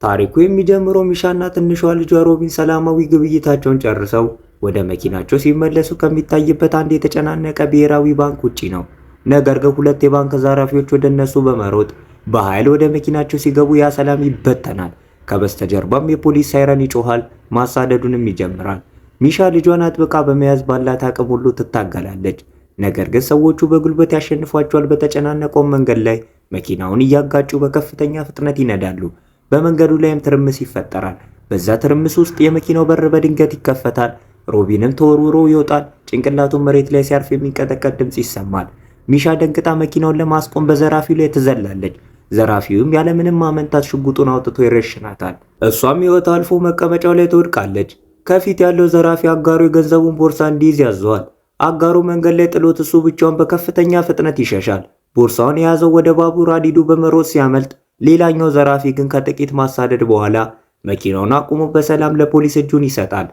ታሪኩ የሚጀምረው ሚሻና ትንሿ ልጇ ሮቢን ሰላማዊ ግብይታቸውን ጨርሰው ወደ መኪናቸው ሲመለሱ ከሚታይበት አንድ የተጨናነቀ ብሔራዊ ባንክ ውጪ ነው። ነገር ግን ሁለት የባንክ ዘራፊዎች ወደ እነሱ በመሮጥ በኃይል ወደ መኪናቸው ሲገቡ ያ ሰላም ይበተናል። ከበስተጀርባም የፖሊስ ሳይረን ይጮሃል፣ ማሳደዱንም ይጀምራል። ሚሻ ልጇን አጥብቃ በመያዝ ባላት አቅም ሁሉ ትታገላለች። ነገር ግን ሰዎቹ በጉልበት ያሸንፏቸዋል። በተጨናነቀው መንገድ ላይ መኪናውን እያጋጩ በከፍተኛ ፍጥነት ይነዳሉ። በመንገዱ ላይም ትርምስ ይፈጠራል። በዛ ትርምስ ውስጥ የመኪናው በር በድንገት ይከፈታል። ሮቢንም ተወርውሮ ይወጣል። ጭንቅላቱን መሬት ላይ ሲያርፍ የሚንቀጠቀጥ ድምጽ ይሰማል። ሚሻ ደንግጣ መኪናውን ለማስቆም በዘራፊው ላይ ትዘላለች። ዘራፊውም ያለምንም ማመንታት ሽጉጡን አውጥቶ ይረሽናታል። እሷም ሕይወት አልፎ መቀመጫው ላይ ትወድቃለች። ከፊት ያለው ዘራፊ አጋሩ የገንዘቡን ቦርሳ እንዲይዝ ያዘዋል። አጋሩ መንገድ ላይ ጥሎት እሱ ብቻውን በከፍተኛ ፍጥነት ይሸሻል። ቦርሳውን የያዘው ወደ ባቡር ሀዲዱ በመሮጥ ሲያመልጥ፣ ሌላኛው ዘራፊ ግን ከጥቂት ማሳደድ በኋላ መኪናውን አቁሞ በሰላም ለፖሊስ እጁን ይሰጣል።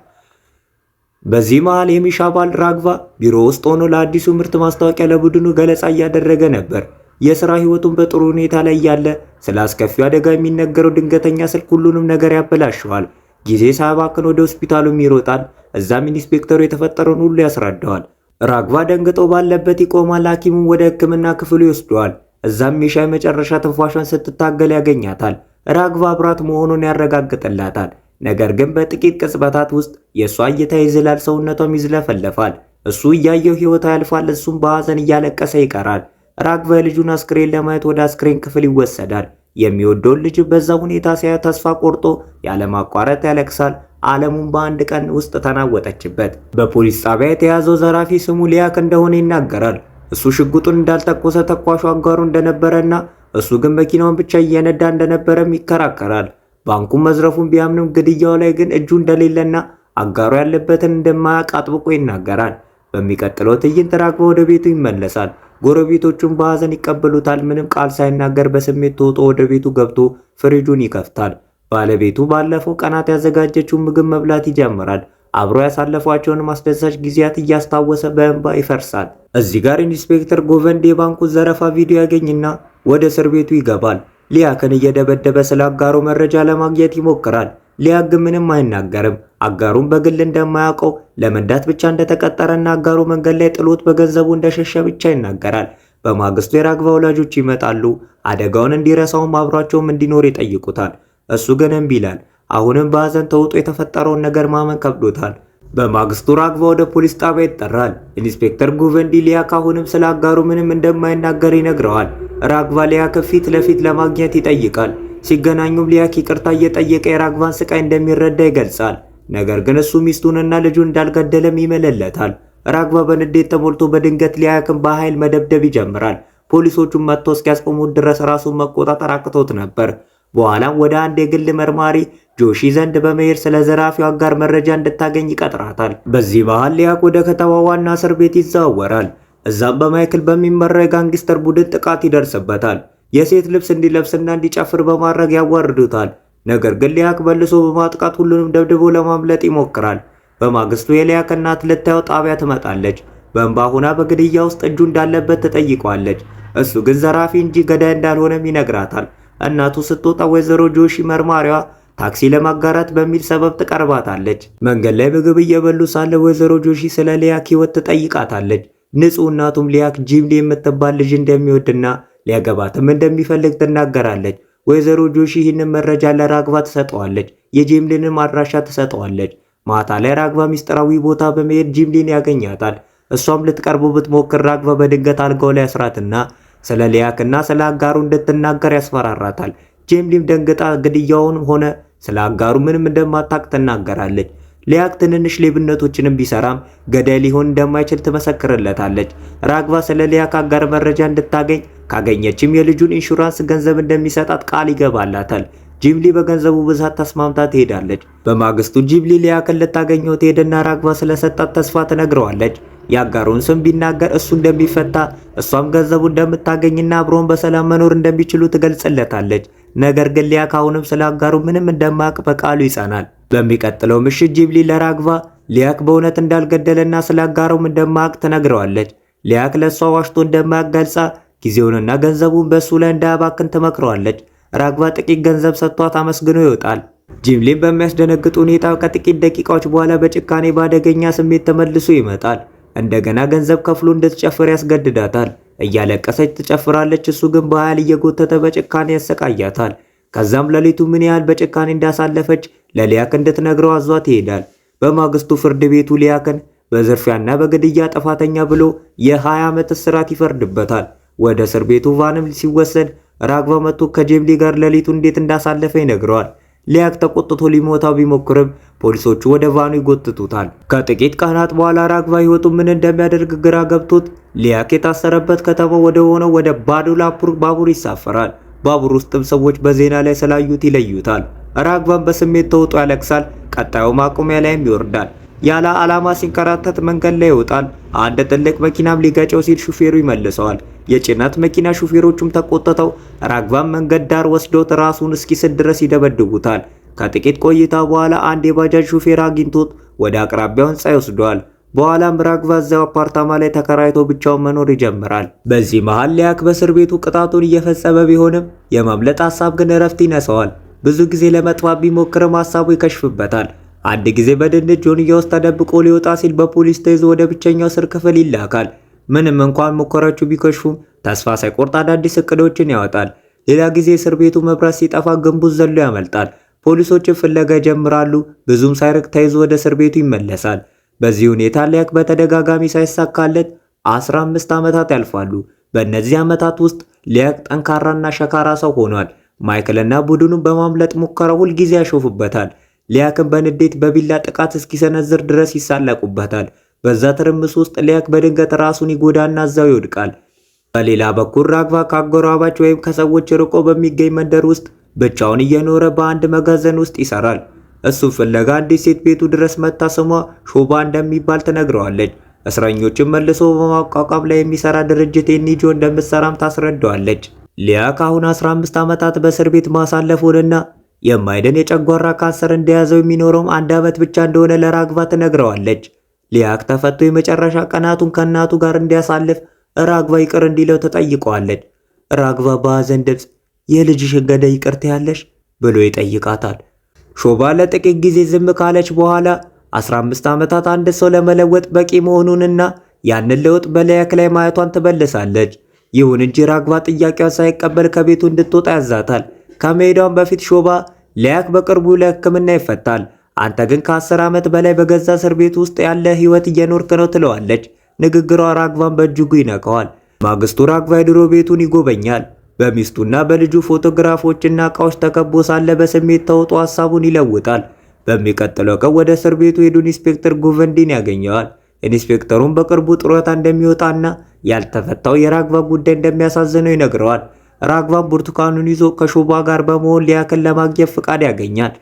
በዚህ መሃል የሚሻ ባል ራግቫ ቢሮ ውስጥ ሆኖ ለአዲሱ ምርት ማስታወቂያ ለቡድኑ ገለጻ እያደረገ ነበር። የሥራ ሕይወቱን በጥሩ ሁኔታ ላይ ያለ ስለ አስከፊው አደጋ የሚነገረው ድንገተኛ ስልክ ሁሉንም ነገር ያበላሸዋል። ጊዜ ሳያባክን ወደ ሆስፒታሉም ይሮጣል። እዛም ኢንስፔክተሩ የተፈጠረውን ሁሉ ያስረዳዋል። ራግቫ ደንግጦ ባለበት ይቆማል። ሐኪሙም ወደ ሕክምና ክፍሉ ይወስደዋል። እዛም ሚሻ የመጨረሻ ትንፋሿን ስትታገል ያገኛታል። ራግቫ አብራት መሆኑን ያረጋግጥላታል። ነገር ግን በጥቂት ቅጽበታት ውስጥ የእሷ እይታ ይዝላል፣ ሰውነቷም ይዝለፈለፋል። እሱ እያየው ሕይወቷ ያልፋል። እሱም በሐዘን እያለቀሰ ይቀራል። ራግቫ የልጁን አስክሬን ለማየት ወደ አስክሬን ክፍል ይወሰዳል። የሚወደውን ልጅ በዛ ሁኔታ ሲያይ ተስፋ ቆርጦ ያለማቋረጥ ያለቅሳል። ዓለሙን በአንድ ቀን ውስጥ ተናወጠችበት። በፖሊስ ጣቢያ የተያዘው ዘራፊ ስሙ ሊያክ እንደሆነ ይናገራል። እሱ ሽጉጡን እንዳልተኮሰ ተኳሹ አጋሩ እንደነበረና እሱ ግን መኪናውን ብቻ እየነዳ እንደነበረም ይከራከራል። ባንኩን መዝረፉን ቢያምንም ግድያው ላይ ግን እጁ እንደሌለና አጋሩ ያለበትን እንደማያውቅ አጥብቆ ይናገራል። በሚቀጥለው ትዕይንት ራግቫ ወደ ቤቱ ይመለሳል። ጎረቤቶቹም በሐዘን ይቀበሉታል። ምንም ቃል ሳይናገር በስሜት ተውጦ ወደ ቤቱ ገብቶ ፍሪጁን ይከፍታል። ባለቤቱ ባለፈው ቀናት ያዘጋጀችውን ምግብ መብላት ይጀምራል። አብሮ ያሳለፏቸውን አስደሳች ጊዜያት እያስታወሰ በእንባ ይፈርሳል። እዚህ ጋር ኢንስፔክተር ጎቨንድ የባንኩን ዘረፋ ቪዲዮ ያገኝና ወደ እስር ቤቱ ይገባል። ሊያክን እየደበደበ ስለ አጋሩ መረጃ ለማግኘት ይሞክራል። ሊያክ ግን ምንም አይናገርም። አጋሩን በግል እንደማያውቀው ለመንዳት ብቻ እንደተቀጠረና አጋሩ መንገድ ላይ ጥሎት በገንዘቡ እንደሸሸ ብቻ ይናገራል። በማግስቱ የራግቫ ወላጆች ይመጣሉ። አደጋውን እንዲረሳውም አብሯቸውም እንዲኖር ይጠይቁታል። እሱ ግን እምቢ ይላል። አሁንም በሐዘን ተውጦ የተፈጠረውን ነገር ማመን ከብዶታል። በማግስቱ ራግቫ ወደ ፖሊስ ጣቢያ ይጠራል። ኢንስፔክተር ጉቨንዲ ሊያክ አሁንም ስለ አጋሩ ምንም እንደማይናገር ይነግረዋል። ራግቫ ሊያክ ፊት ለፊት ለማግኘት ይጠይቃል። ሲገናኙም ሊያክ ይቅርታ እየጠየቀ የራግቫን ስቃይ እንደሚረዳ ይገልጻል። ነገር ግን እሱ ሚስቱንና ልጁን እንዳልገደለም ይመለለታል። ራግቫ በንዴት ተሞልቶ በድንገት ሊያክን በኃይል መደብደብ ይጀምራል። ፖሊሶቹም መጥቶ እስኪያስቆሙት ድረስ ራሱን መቆጣጠር አቅቶት ነበር። በኋላም ወደ አንድ የግል መርማሪ ጆሺ ዘንድ በመሄድ ስለ ዘራፊው አጋር መረጃ እንድታገኝ ይቀጥራታል። በዚህ መሃል ሊያክ ወደ ከተማ ዋና እስር ቤት ይዘዋወራል። እዛም በማይክል በሚመራው የጋንግስተር ቡድን ጥቃት ይደርስበታል። የሴት ልብስ እንዲለብስና እንዲጨፍር በማድረግ ያዋርዱታል። ነገር ግን ሊያክ መልሶ በማጥቃት ሁሉንም ደብድቦ ለማምለጥ ይሞክራል። በማግስቱ የሊያክ እናት ልታየው ጣቢያ ትመጣለች። በእንባ ሆና በግድያ ውስጥ እጁ እንዳለበት ትጠይቀዋለች። እሱ ግን ዘራፊ እንጂ ገዳይ እንዳልሆነም ይነግራታል። እናቱ ስትወጣ ወይዘሮ ጆሺ መርማሪዋ ታክሲ ለማጋራት በሚል ሰበብ ትቀርባታለች። መንገድ ላይ ምግብ እየበሉ ሳለ ወይዘሮ ጆሺ ስለ ሊያክ ሕይወት ትጠይቃታለች። ንጹህ እናቱም ሊያክ ጂምሊ የምትባል ልጅ እንደሚወድና ሊያገባትም እንደሚፈልግ ትናገራለች። ወይዘሮ ጆሺ ይህንን መረጃ ለራግቫ ትሰጠዋለች። የጂምሊንም አድራሻ ትሰጠዋለች። ማታ ላይ ራግቫ ሚስጥራዊ ቦታ በመሄድ ጂምሊን ያገኛታል። እሷም ልትቀርቡ ብትሞክር ራግቫ በድንገት አልጋው ላይ ያስራትና ስለ ሊያክና ስለ አጋሩ እንድትናገር ያስፈራራታል። ጂምሊም ደንግጣ ግድያውን ሆነ ስለ አጋሩ ምንም እንደማታውቅ ትናገራለች። ሊያክ ትንንሽ ሌብነቶችንም ቢሰራም ገዳይ ሊሆን እንደማይችል ትመሰክርለታለች። ራግቫ ስለ ሊያክ አጋር መረጃ እንድታገኝ ካገኘችም የልጁን ኢንሹራንስ ገንዘብ እንደሚሰጣት ቃል ይገባላታል። ጂምሊ በገንዘቡ ብዛት ተስማምታ ትሄዳለች። በማግስቱ ጂምሊ ሊያክን ልታገኘው ትሄድና ራግቫ ስለሰጣት ተስፋ ትነግረዋለች። የአጋሩን ስም ቢናገር እሱ እንደሚፈታ እሷም ገንዘቡ እንደምታገኝና አብሮን በሰላም መኖር እንደሚችሉ ትገልጽለታለች። ነገር ግን ሊያክ አሁንም ስለ አጋሩ ምንም እንደማያውቅ በቃሉ ይጸናል። በሚቀጥለው ምሽት ጂምሊ ለራግቫ ሊያክ በእውነት እንዳልገደለና ስለ አጋሩም እንደማያውቅ ትነግረዋለች። ሊያክ ለእሷ ዋሽቶ እንደማያውቅ ገልጻ ጊዜውንና ገንዘቡን በእሱ ላይ እንዳያባክን ትመክረዋለች። ራግቫ ጥቂት ገንዘብ ሰጥቷት አመስግኖ ይወጣል። ጂምሊን በሚያስደነግጥ ሁኔታ ከጥቂት ደቂቃዎች በኋላ በጭካኔ ባደገኛ ስሜት ተመልሶ ይመጣል። እንደገና ገንዘብ ከፍሎ እንድትጨፍር ያስገድዳታል። እያለቀሰች ትጨፍራለች። እሱ ግን በኃይል እየጎተተ በጭካኔ ያሰቃያታል። ከዛም ሌሊቱ ምን ያህል በጭካኔ እንዳሳለፈች ለሊያክ እንድትነግረው አዟት ይሄዳል። በማግስቱ ፍርድ ቤቱ ሊያክን በዝርፊያና በግድያ ጥፋተኛ ብሎ የ20 ዓመት እስራት ይፈርድበታል። ወደ እስር ቤቱ ቫንም ሲወሰድ ራግቫ መጥቶ ከጄምሊ ጋር ሌሊቱ እንዴት እንዳሳለፈ ይነግረዋል። ሊያክ ተቆጥቶ ሊሞታው ቢሞክርም ፖሊሶቹ ወደ ቫኑ ይጎትቱታል። ከጥቂት ቀናት በኋላ ራግቫ ህይወቱ ምን እንደሚያደርግ ግራ ገብቶት ሊያክ የታሰረበት ከተማ ወደ ሆነው ወደ ባዶላፑር ባቡር ይሳፈራል። ባቡር ውስጥም ሰዎች በዜና ላይ ስላዩት ይለዩታል። ራግቫን በስሜት ተውጦ ያለቅሳል። ቀጣዩ ማቆሚያ ላይም ይወርዳል። ያለ ዓላማ ሲንከራተት መንገድ ላይ ይወጣል። አንድ ትልቅ መኪናም ሊገጨው ሲል ሹፌሩ ይመልሰዋል። የጭነት መኪና ሹፌሮቹም ተቆጥተው ራግቫን መንገድ ዳር ወስዶት ራሱን እስኪስት ድረስ ይደበድቡታል። ከጥቂት ቆይታ በኋላ አንድ የባጃጅ ሹፌር አግኝቶት ወደ አቅራቢያው ህንጻ ይወስደዋል። በኋላም ራግቫ እዚያው አፓርታማ ላይ ተከራይቶ ብቻውን መኖር ይጀምራል። በዚህ መሃል ሊያክ በእስር ቤቱ ቅጣቱን እየፈጸመ ቢሆንም የማምለጥ ሀሳብ ግን እረፍት ይነሳዋል። ብዙ ጊዜ ለመጥፋት ቢሞክርም ሀሳቡ ይከሽፍበታል። አንድ ጊዜ በድንች ጆንያ ውስጥ ተደብቆ ሊወጣ ሲል በፖሊስ ተይዞ ወደ ብቸኛው እስር ክፍል ይላካል። ምንም እንኳን ሙከራዎቹ ቢከሽፉም ተስፋ ሳይቆርጥ አዳዲስ እቅዶችን ያወጣል። ሌላ ጊዜ እስር ቤቱ መብራት ሲጠፋ ግንቡን ዘሎ ያመልጣል። ፖሊሶችን ፍለጋ ይጀምራሉ። ብዙም ሳይርቅ ተይዞ ወደ እስር ቤቱ ይመለሳል። በዚህ ሁኔታ ሊያክ በተደጋጋሚ ሳይሳካለት 15 ዓመታት ያልፋሉ። በእነዚህ ዓመታት ውስጥ ሊያክ ጠንካራና ሸካራ ሰው ሆኗል። ማይክልና ቡድኑን በማምለጥ ሙከራ ሁልጊዜ ያሾፉበታል። ሊያክን በንዴት በቢላ ጥቃት እስኪሰነዝር ድረስ ይሳለቁበታል። በዛ ትርምስ ውስጥ ሊያክ በድንገት ራሱን ይጎዳና እዛው ይወድቃል። በሌላ በኩል ራግቫ ከአጎራባች ወይም ከሰዎች ርቆ በሚገኝ መንደር ውስጥ ብቻውን እየኖረ በአንድ መጋዘን ውስጥ ይሰራል። እሱም ፍለጋ አንዲት ሴት ቤቱ ድረስ መታ ስሟ ሾባ እንደሚባል ትነግረዋለች። እስረኞችን መልሶ በማቋቋም ላይ የሚሰራ ድርጅት ኤንጂኦ እንደምትሰራም ታስረዳዋለች። ሊያክ አሁን 15 ዓመታት በእስር ቤት ማሳለፉንና የማይድን የጨጓራ ካንሰር እንደያዘው የሚኖረውም 1 ዓመት ብቻ እንደሆነ ለራግቫ ትነግረዋለች። ሊያክ ተፈቶ የመጨረሻ ቀናቱን ከእናቱ ጋር እንዲያሳልፍ ራግቫ ይቅር እንዲለው ተጠይቀዋለች። ራግቫ በሐዘን ድምፅ የልጅሽን ገዳይ ይቅር ትያለሽ ብሎ ይጠይቃታል። ሾባ ለጥቂት ጊዜ ዝም ካለች በኋላ 15 ዓመታት አንድ ሰው ለመለወጥ በቂ መሆኑንና ያንን ለውጥ በሊያክ ላይ ማየቷን ትመልሳለች። ይሁን እንጂ ራግቫ ጥያቄዋን ሳይቀበል ከቤቱ እንድትወጣ ያዛታል። ከመሄዷን በፊት ሾባ ሊያክ በቅርቡ ለሕክምና ይፈታል፣ አንተ ግን ከ10 ዓመት በላይ በገዛ እስር ቤት ውስጥ ያለ ህይወት እየኖርክ ነው ትለዋለች። ንግግሯ ራግቫን በእጅጉ ይነካዋል። ማግስቱ ራግቫ የድሮ ቤቱን ይጎበኛል። በሚስቱና በልጁ ፎቶግራፎችና እቃዎች ተከቦ ሳለ በስሜት ተውጦ ሀሳቡን ይለውጣል። በሚቀጥለው ቀን ወደ እስር ቤቱ ሄዱ ኢንስፔክተር ጉቨንዲን ያገኘዋል። ኢንስፔክተሩም በቅርቡ ጡረታ እንደሚወጣና ያልተፈታው የራግቫ ጉዳይ እንደሚያሳዝነው ይነግረዋል። ራግቫን ብርቱካኑን ይዞ ከሾባ ጋር በመሆን ሊያክን ለማግኘት ፍቃድ ያገኛል።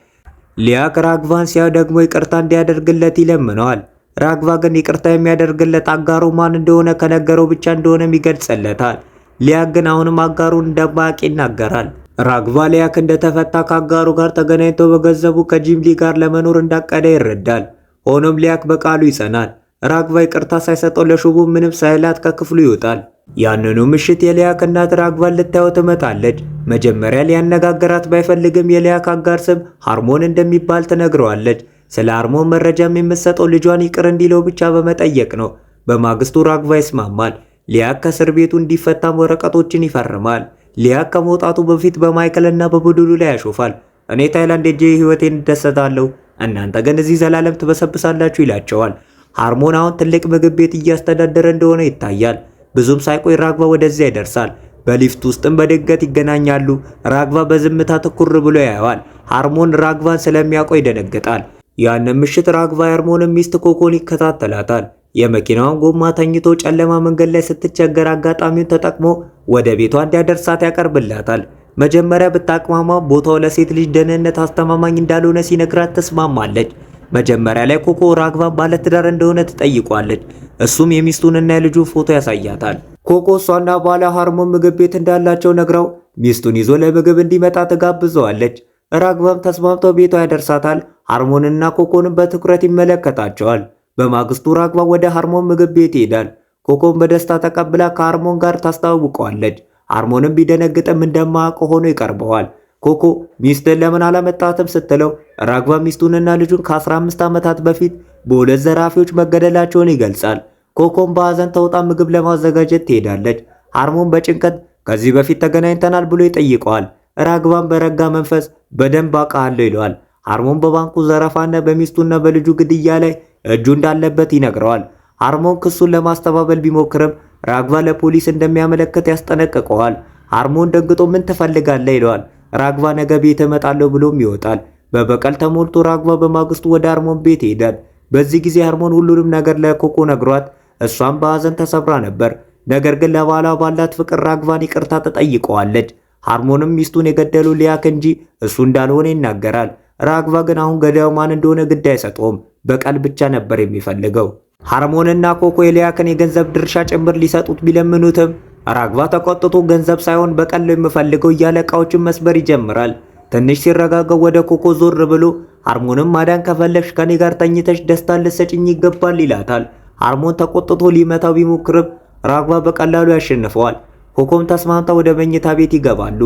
ሊያክ ራግቫን ሲያው ደግሞ ይቅርታ እንዲያደርግለት ይለምነዋል። ራግቫ ግን ይቅርታ የሚያደርግለት አጋሩ ማን እንደሆነ ከነገረው ብቻ እንደሆነም ይገልጽለታል። ሊያክ ግን አሁንም አጋሩን እንደማያውቅ ይናገራል። ራግቫ ሊያክ እንደተፈታ ከአጋሩ ጋር ተገናኝተው በገንዘቡ ከጂምሊ ጋር ለመኖር እንዳቀደ ይረዳል። ሆኖም ሊያክ በቃሉ ይጸናል። ራግቫ ይቅርታ ሳይሰጠው ለሹቡ ምንም ሳይላት ከክፍሉ ይወጣል። ያንኑ ምሽት የሊያክ እናት ራግቫን ልታየው ትመጣለች። መጀመሪያ ሊያነጋገራት ባይፈልግም የሊያክ አጋር ስም ሃርሞን እንደሚባል ትነግረዋለች። ስለ ሃርሞን መረጃም የምትሰጠው ልጇን ይቅር እንዲለው ብቻ በመጠየቅ ነው። በማግስቱ ራግቫ ይስማማል። ሊያክ ከእስር ቤቱ እንዲፈታም ወረቀቶችን ይፈርማል። ሊያክ ከመውጣቱ በፊት በማይክልና በቡድኑ ላይ ያሾፋል። እኔ ታይላንድ ሄጄ ህይወቴን እደሰታለሁ፣ እናንተ ግን እዚህ ዘላለም ትበሰብሳላችሁ ይላቸዋል። ሃርሞን አሁን ትልቅ ምግብ ቤት እያስተዳደረ እንደሆነ ይታያል። ብዙም ሳይቆይ ራግቫ ወደዚያ ይደርሳል። በሊፍት ውስጥም በድንገት ይገናኛሉ። ራግቫ በዝምታ ትኩር ብሎ ያየዋል። ሃርሞን ራግቫን ስለሚያውቀው ይደነግጣል። ያንን ምሽት ራግቫ የሃርሞንን ሚስት ኮኮን ይከታተላታል። የመኪናውን ጎማ ተኝቶ ጨለማ መንገድ ላይ ስትቸገር አጋጣሚውን ተጠቅሞ ወደ ቤቷ እንዲያደርሳት ያቀርብላታል። መጀመሪያ ብታቅማማ ቦታው ለሴት ልጅ ደህንነት አስተማማኝ እንዳልሆነ ሲነግራት ተስማማለች። መጀመሪያ ላይ ኮኮ ራግቫን ባለትዳር እንደሆነ ትጠይቋለች። እሱም የሚስቱንና የልጁን ፎቶ ያሳያታል። ኮኮ እሷና ባለ ሃርሞን ምግብ ቤት እንዳላቸው ነግራው ሚስቱን ይዞ ለምግብ እንዲመጣ ትጋብዘዋለች። ራግቫም ተስማምተው ቤቷ ያደርሳታል። ሃርሞንና ኮኮንም በትኩረት ይመለከታቸዋል። በማግስቱ ራግቫ ወደ ሃርሞን ምግብ ቤት ይሄዳል። ኮኮን በደስታ ተቀብላ ከሃርሞን ጋር ታስተዋውቀዋለች። ሃርሞንም ቢደነግጥም እንደማያውቅ ሆኖ ይቀርበዋል። ኮኮ ሚስትን ለምን አላመጣትም ስትለው ራግቫ ሚስቱንና ልጁን ከ15 ዓመታት በፊት በሁለት ዘራፊዎች መገደላቸውን ይገልጻል። ኮኮም በሐዘን ተውጣ ምግብ ለማዘጋጀት ትሄዳለች። ሃርሞን በጭንቀት ከዚህ በፊት ተገናኝተናል ብሎ ይጠይቀዋል። ራግቫን በረጋ መንፈስ በደንብ አውቃለሁ ይለዋል። ሃርሞን በባንኩ ዘረፋና በሚስቱና በልጁ ግድያ ላይ እጁ እንዳለበት ይነግረዋል። ሃርሞን ክሱን ለማስተባበል ቢሞክርም ራግቫ ለፖሊስ እንደሚያመለክት ያስጠነቅቀዋል። ሃርሞን ደንግጦ ምን ትፈልጋለህ ይለዋል። ራግቫ ነገ ቤት እመጣለሁ ብሎም ይወጣል። በበቀል ተሞልቶ ራግቫ በማግስቱ ወደ ሃርሞን ቤት ይሄዳል። በዚህ ጊዜ ሃርሞን ሁሉንም ነገር ለኮኮ ነግሯት እሷም በሐዘን ተሰብራ ነበር። ነገር ግን ለባሏ ባላት ፍቅር ራግቫን ይቅርታ ተጠይቀዋለች። ሃርሞንም ሚስቱን የገደለው ሊያክ እንጂ እሱ እንዳልሆነ ይናገራል። ራግቫ ግን አሁን ገዳዩ ማን እንደሆነ ግድ አይሰጠውም። በቀል ብቻ ነበር የሚፈልገው። ሃርሞንና ኮኮ የሊያክን የገንዘብ ድርሻ ጭምር ሊሰጡት ቢለምኑትም ራግቫ ተቆጥቶ ገንዘብ ሳይሆን በቀል ነው የምፈልገው እያለ ዕቃዎችን መስበር ይጀምራል። ትንሽ ሲረጋጋው ወደ ኮኮ ዞር ብሎ ሃርሞንም ማዳን ከፈለግሽ ከኔ ጋር ተኝተሽ ደስታ ልትሰጭኝ ይገባል ይላታል። ሃርሞን ተቆጥቶ ሊመታው ቢሞክርም ራግቫ በቀላሉ ያሸንፈዋል። ኮኮም ተስማምታ ወደ መኝታ ቤት ይገባሉ።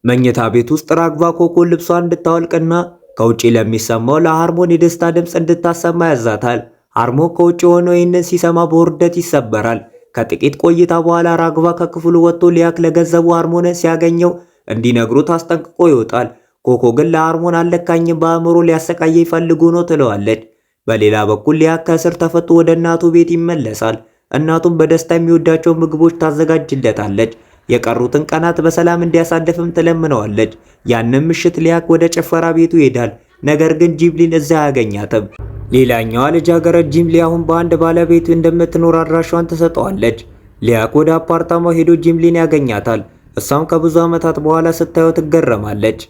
መኝታ ቤት ውስጥ ራግቫ ኮኮ ልብሷን እንድታወልቅና ከውጪ ለሚሰማው ለሃርሞን የደስታ ድምፅ እንድታሰማ ያዛታል። ሃርሞን ከውጪ ሆኖ ይህንን ሲሰማ በውርደት ይሰበራል። ከጥቂት ቆይታ በኋላ ራግቫ ከክፍሉ ወጥቶ ሊያክ ለገንዘቡ ሃርሞንን ሲያገኘው እንዲነግሩት አስጠንቅቆ ይወጣል። ኮኮ ግን ለሃርሞን አልለካኝም፣ በአእምሮ ሊያሰቃየኝ ፈልጎ ነው ትለዋለች። በሌላ በኩል ሊያክ ከእስር ተፈቶ ወደ እናቱ ቤት ይመለሳል። እናቱም በደስታ የሚወዳቸው ምግቦች ታዘጋጅለታለች። የቀሩትን ቀናት በሰላም እንዲያሳልፍም ትለምነዋለች። ያንን ምሽት ሊያክ ወደ ጭፈራ ቤቱ ይሄዳል። ነገር ግን ጂምሊን እዚያ አያገኛትም። ሌላኛዋ ልጃገረድ ጂምሊ አሁን በአንድ ባለቤቱ እንደምትኖር አድራሿን ትሰጠዋለች። ሊያክ ወደ አፓርታማው ሄዶ ጂምሊን ያገኛታል። እሷም ከብዙ ዓመታት በኋላ ስታየው ትገረማለች።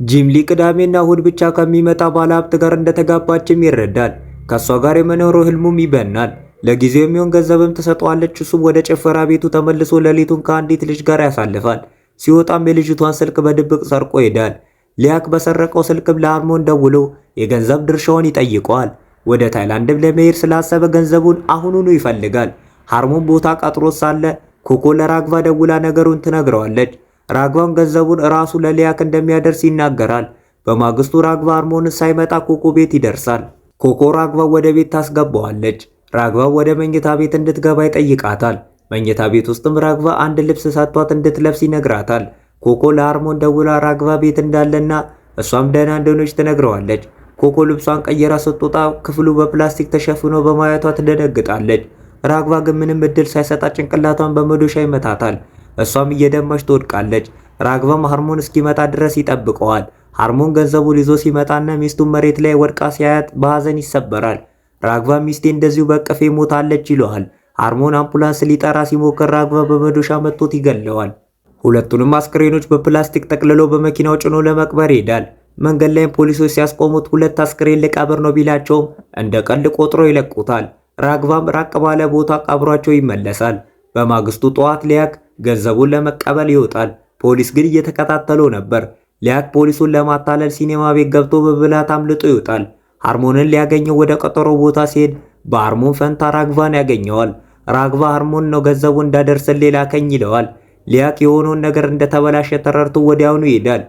ጂምሊ ቅዳሜና እሁድ ብቻ ከሚመጣ ባለሀብት ጋር እንደተጋባችም ይረዳል። ከእሷ ጋር የመኖረው ህልሙም ይበናል። ለጊዜው የሚሆን ገንዘብም ትሰጠዋለች። እሱም ወደ ጭፈራ ቤቱ ተመልሶ ሌሊቱን ከአንዲት ልጅ ጋር ያሳልፋል። ሲወጣም የልጅቷን ስልክ በድብቅ ሰርቆ ይሄዳል። ሊያክ በሰረቀው ስልክም ለሃርሞን ደውሎ የገንዘብ ድርሻውን ይጠይቀዋል። ወደ ታይላንድም ለመሄድ ስላሰበ ገንዘቡን አሁኑኑ ይፈልጋል። ሃርሞን ቦታ ቀጥሮት ሳለ ኮኮ ለራግቫ ደውላ ነገሩን ትነግረዋለች። ራግቫም ገንዘቡን ራሱ ለሊያክ እንደሚያደርስ ይናገራል። በማግስቱ ራግቫ ሃርሞንን ሳይመጣ ኮኮ ቤት ይደርሳል። ኮኮ ራግቫ ወደ ቤት ታስገባዋለች። ራግቫ ወደ መኝታ ቤት እንድትገባ ይጠይቃታል። መኝታ ቤት ውስጥም ራግቫ አንድ ልብስ ሰጥቷት እንድትለብስ ይነግራታል። ኮኮ ለሃርሞን ደውላ ራግቫ ቤት እንዳለና እሷም ደህና እንደሆነች ትነግረዋለች። ኮኮ ልብሷን ቀየራ ስትወጣ ክፍሉ በፕላስቲክ ተሸፍኖ በማየቷ ትደነግጣለች። ራግቫ ግን ምንም እድል ሳይሰጣት ጭንቅላቷን በመዶሻ ይመታታል። እሷም እየደማች ትወድቃለች። ራግቫም ሃርሞን እስኪመጣ ድረስ ይጠብቀዋል። ሃርሞን ገንዘቡን ይዞ ሲመጣና ሚስቱን መሬት ላይ ወድቃ ሲያያት በሐዘን ይሰበራል። ራግቫ ሚስቴ እንደዚሁ በቅፌ ሞታለች ይለዋል። ሃርሞን አምቡላንስ ሊጠራ ሲሞክር ራግቫ በመዶሻ መጥቶት ይገለዋል። ሁለቱንም አስክሬኖች በፕላስቲክ ጠቅልሎ በመኪናው ጭኖ ለመቅበር ይሄዳል። መንገድ ላይም ፖሊሶች ሲያስቆሙት ሁለት አስክሬን ልቀብር ነው ቢላቸውም እንደ ቀልድ ቆጥሮ ይለቁታል። ራግቫም ራቅ ባለ ቦታ ቀብሯቸው ይመለሳል። በማግስቱ ጠዋት ሊያክ ገንዘቡን ለመቀበል ይወጣል። ፖሊስ ግን እየተከታተለው ነበር። ሊያክ ፖሊሱን ለማታለል ሲኔማ ቤት ገብቶ በብልሃት አምልጦ ይወጣል። ሃርሞንን ሊያገኘው ወደ ቀጠሮ ቦታ ሲሄድ በሃርሞን ፈንታ ራግቫን ያገኘዋል። ራግቫ ሃርሞን ነው ገንዘቡ እንዳደርስልህ ላከኝ ይለዋል። ሊያክ የሆነውን ነገር እንደተበላሸ ተረድቶ ወዲያውኑ ይሄዳል።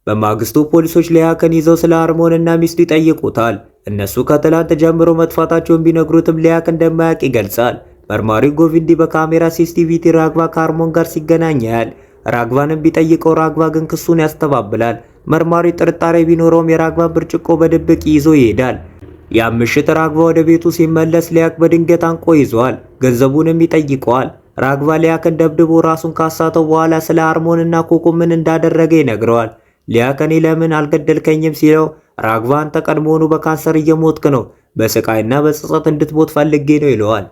በማግስቱ ፖሊሶች ሊያክን ይዘው ስለ ሃርሞንና ሚስቱ ይጠይቁታል። እነሱ ከትላንት ጀምሮ መጥፋታቸውን ቢነግሩትም ሊያክ እንደማያውቅ ይገልጻል። መርማሪ ጎቪንዲ በካሜራ ሲሲቲቪ ራግቫ ከሃርሞን ጋር ሲገናኝ ያያል። ራግቫንም ቢጠይቀው ራግቫ ግን ክሱን ያስተባብላል። መርማሪ ጥርጣሬ ቢኖረውም የራግቫን ብርጭቆ በድብቅ ይዞ ይሄዳል። ያም ምሽት ራግቫ ወደ ቤቱ ሲመለስ ሊያክ በድንገት አንቆ ይዘዋል። ገንዘቡንም ይጠይቀዋል። ራግቫ ሊያክን ደብድቦ ራሱን ካሳተው በኋላ ስለ ሃርሞንና ኮኮ ምን እንዳደረገ ይነግረዋል። ሊያክ እኔ ለምን አልገደልከኝም ሲለው ራግቫ አንተ ቀድሞውኑ በካንሰር እየሞትክ ነው፣ በስቃይና በጸጸት እንድትሞት ፈልጌ ነው ይለዋል።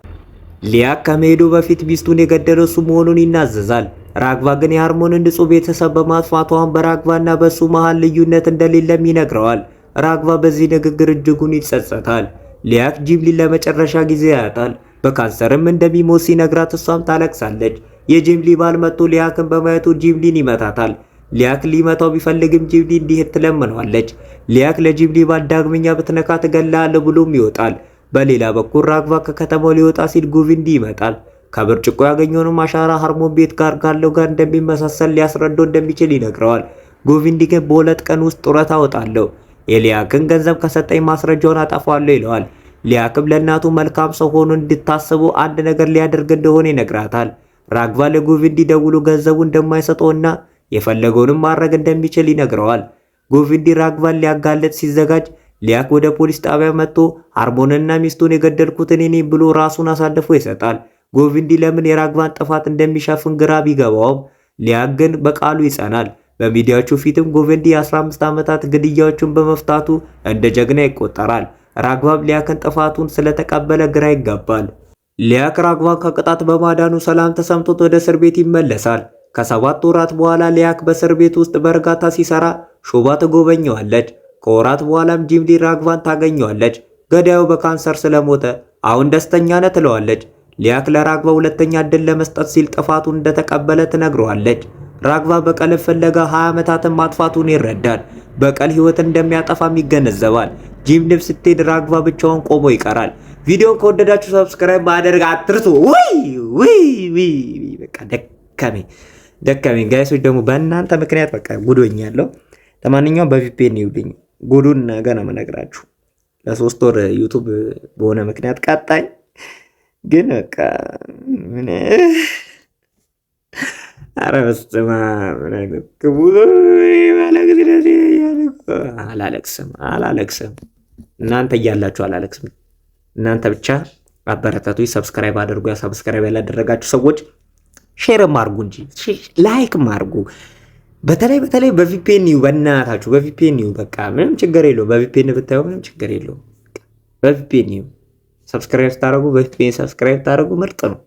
ሊያክ ከመሄዱ በፊት ሚስቱን የገደለው እሱ መሆኑን ይናዘዛል። ራግቫ ግን የሃርሞንን ንጹህ ቤተሰብ በማጥፋቷን በራግቫና በሱ መሃል ልዩነት እንደሌለም ይነግረዋል። ራግቫ በዚህ ንግግር እጅጉን ይጸጸታል። ሊያክ ጂምሊን ለመጨረሻ ጊዜ ያያታል። በካንሰርም እንደሚሞት ሲነግራት እሷም ታለቅሳለች። የጂምሊ ባል መጥቶ ሊያክን በማየቱ ጂምሊን ይመታታል። ሊያክ ሊመታው ቢፈልግም ጂምሊ እንዲሄድ ትለምነዋለች። ሊያክ ለጂምሊ ባል ዳግመኛ ብትነካ ትገላለህ ብሎም ይወጣል። በሌላ በኩል ራግቫ ከከተማው ሊወጣ ሲል ጎቪንዲ ይመጣል። ከብርጭቆ ያገኘውንም አሻራ ሃርሞን ቤት ጋር ካለው ጋር እንደሚመሳሰል ሊያስረዳው እንደሚችል ይነግረዋል። ጎቪንዲ ግን በሁለት ቀን ውስጥ ጡረታ እወጣለሁ፣ ኤልያክን ገንዘብ ከሰጠኝ ማስረጃውን አጠፋለሁ ይለዋል። ሊያክም ለእናቱ መልካም ሰው ሆኖ እንድታስቡ አንድ ነገር ሊያደርግ እንደሆነ ይነግራታል። ራግቫ ለጎቪንዲ ደውሎ ገንዘቡ እንደማይሰጠውና የፈለገውንም ማድረግ እንደሚችል ይነግረዋል። ጎቪንዲ ራግቫን ሊያጋለጥ ሲዘጋጅ ሊያክ ወደ ፖሊስ ጣቢያ መጥቶ ሃርሞንና ሚስቱን የገደልኩት እኔ ነኝ ብሎ ራሱን አሳልፎ ይሰጣል። ጎቪንዲ ለምን የራግቫን ጥፋት እንደሚሸፍን ግራ ቢገባውም ሊያክ ግን በቃሉ ይጸናል። በሚዲያዎቹ ፊትም ጎቪንዲ የ15 ዓመታት ግድያዎችን በመፍታቱ እንደ ጀግና ይቆጠራል። ራግቫም ሊያክን ጥፋቱን ስለተቀበለ ግራ ይጋባል። ሊያክ ራግቫን ከቅጣት በማዳኑ ሰላም ተሰምቶት ወደ እስር ቤት ይመለሳል። ከ7 ወራት በኋላ ሊያክ በእስር ቤት ውስጥ በእርጋታ ሲሰራ ሾባ ትጎበኘዋለች። ከወራት በኋላም ጂምሊ ራግቫን ታገኘዋለች። ገዳዩ በካንሰር ስለሞተ አሁን ደስተኛ ነህ ትለዋለች። ሊያክ ለራግቫ ሁለተኛ እድል ለመስጠት ሲል ጥፋቱን እንደተቀበለ ትነግረዋለች። ራግቫ በቀል ፍለጋ 20 ዓመታትን ማጥፋቱን ይረዳል። በቀል ህይወትን እንደሚያጠፋም ይገነዘባል። ጂምሊ ስትሄድ ራግቫ ብቻውን ቆሞ ይቀራል። ቪዲዮን ከወደዳችሁ ሰብስክራይብ ማድረግ አትርሱ። በቃ ደከመኝ ጋይሶች፣ ደግሞ በእናንተ ምክንያት በቃ ጉዶኛለሁ። ለማንኛውም በቪፒኤን ይውልኝ ጉዱን ነገ ነው የምነግራችሁ። ለ3 ወር ዩቱብ በሆነ ምክንያት ቀጣይ ግን በቃ ምን አረ በስመ አብ አላለቅስም። እናንተ እያላችሁ አላለቅስም። እናንተ ብቻ አበረታቱኝ። ሰብስክራይብ አድርጉ። ሰብስክራይብ ያላደረጋችሁ ሰዎች ሼርም አድርጉ እንጂ ላይክም አድርጉ። በተለይ በቪፒኤን ይው፣ በእናታችሁ በቪፒኤን ይው። በቃ ምንም ችግር የለው። በቪፒኤን ብታዩ ምንም ችግር የለው። በቪፒኤን ይው። ሰብስክራይብ ታደርጉ፣ በቪፒኤን ሰብስክራይብ ታደርጉ ምርጥ ነው።